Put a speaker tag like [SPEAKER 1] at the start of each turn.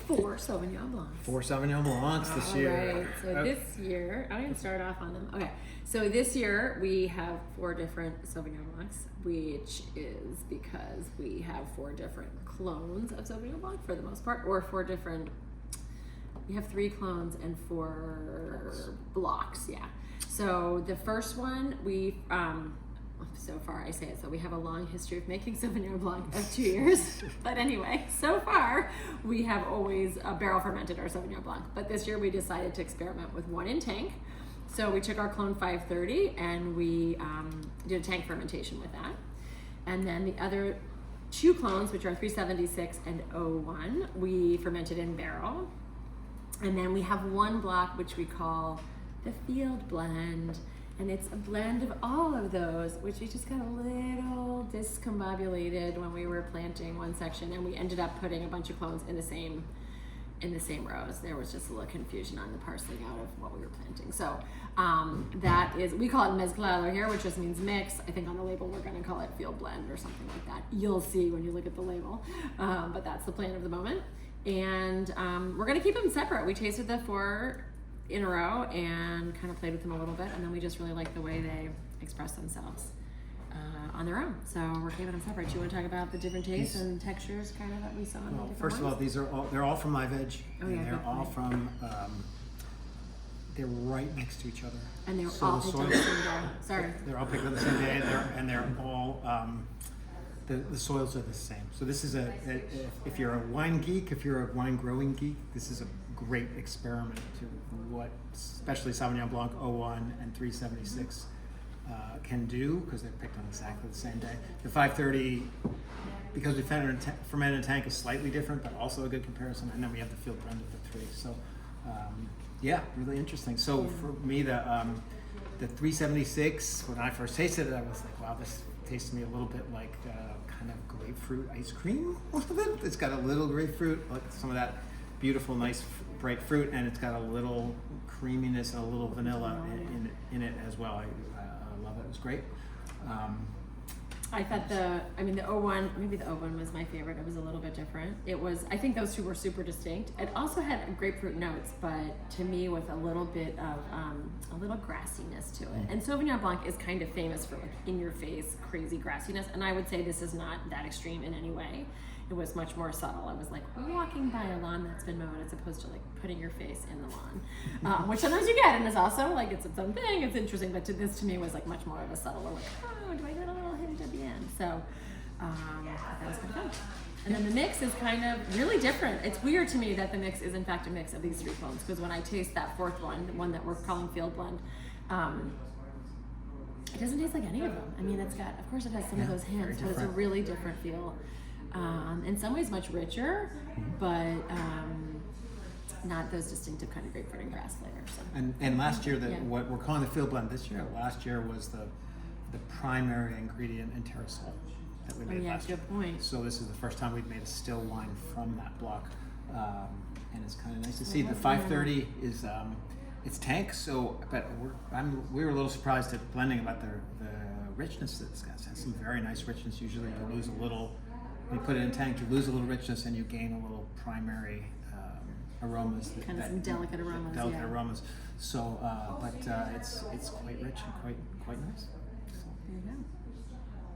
[SPEAKER 1] 4 Sauvignon Blancs.
[SPEAKER 2] 4 Sauvignon Blancs this year.
[SPEAKER 1] Right. So this year, I didn't start off on them. Okay. So this year we have 4 different Sauvignon Blancs, which is because we have 4 different clones of Sauvignon Blanc for the most part, or 4 different. We have 3 clones and 4 blocks. Yeah. So the first one we so far I say it, so we have a long history of making Sauvignon Blanc of 2 years. But anyway, so far we have always barrel fermented our Sauvignon Blanc. But this year we decided to experiment with 1 in tank. So we took our clone 530 and we did a tank fermentation with that. And then the other 2 clones, which are 376 and 01, we fermented in barrel. And then we have 1 block which we call the field blend. And it's a blend of all of those, which we just got a little discombobulated when we were planting one section, and we ended up putting a bunch of clones in the same rows. There was just a little confusion on the parceling out of what we were planting. So that is, we call it mezclado here, which just means mix. I think on the label we're going to call it field blend or something like that. You'll see when you look at the label, but that's the plan of the moment. And we're going to keep them separate. We tasted the 4 in a row and kind of played with them a little bit, and then we just really like the way they express themselves on their own. So we're keeping them separate. Do you want to talk about the different tastes and textures kind of that we saw in the different
[SPEAKER 2] First of all, they're all from Live Edge.
[SPEAKER 1] Oh, yeah,
[SPEAKER 2] and they're all from they're right next to each other.
[SPEAKER 1] And they're
[SPEAKER 2] So
[SPEAKER 1] all
[SPEAKER 2] the
[SPEAKER 1] picked on
[SPEAKER 2] soil-
[SPEAKER 1] the same day. Sorry.
[SPEAKER 2] They're all picked on the same day, and they're all the soils are the same. So this is if you're a wine geek, if you're a wine growing geek, this is a great experiment to what especially Sauvignon Blanc 01 and 376 can do, because they're picked on exactly the same day. The 530, because we fermented in a tank, is slightly different, but also a good comparison. And then we have the field blend of the 3. So yeah, really interesting. So for me, the 376, when I first tasted it, I was like, wow, this tastes to me a little bit like kind of grapefruit ice cream. It's got a little grapefruit, like some of that beautiful, nice, bright fruit, and it's got a little creaminess and a little vanilla in it as well. I love it. It was great.
[SPEAKER 1] I thought the 01, maybe the 01 was my favorite. It was a little bit different. It was, I think those 2 were super distinct. It also had grapefruit notes, but to me with a little bit of a little grassiness to it. And Sauvignon Blanc is kind of famous for like in-your-face crazy grassiness, and I would say this is not that extreme in any way. It was much more subtle. I was like walking by a lawn that's been mowed as opposed to like putting your face in the lawn, which sometimes you get, and it's also like it's its own thing. It's interesting, but this to me was like much more of a subtle, like, oh, do I get a little hint at the end? So that was kind of fun. And then the mix is kind of really different. It's weird to me that the mix is in fact a mix of these 3 clones, because when I taste that 4th one, the one that we're calling field blend, it doesn't taste like any of them. I mean, it's got, of course it has some of those hints, but it's a really different feel. In some ways much richer, but not those distinctive kind of grapefruit and grass flavors. So.
[SPEAKER 2] And last year, what we're calling the field blend this year, last year was the primary ingredient in Terrasol that we made last year.
[SPEAKER 1] Good point.
[SPEAKER 2] So this is the first time we've made a still wine from that block, and it's kind of nice to see. The 530 is it's tank, so but we were a little surprised at blending about the richness that it's got. It has some very nice richness. Usually you lose a little. When you put it in tank, you lose a little richness and you gain a little primary aromas.
[SPEAKER 1] Some delicate aromas.
[SPEAKER 2] So, but it's quite rich and quite nice. So.
[SPEAKER 1] There you go.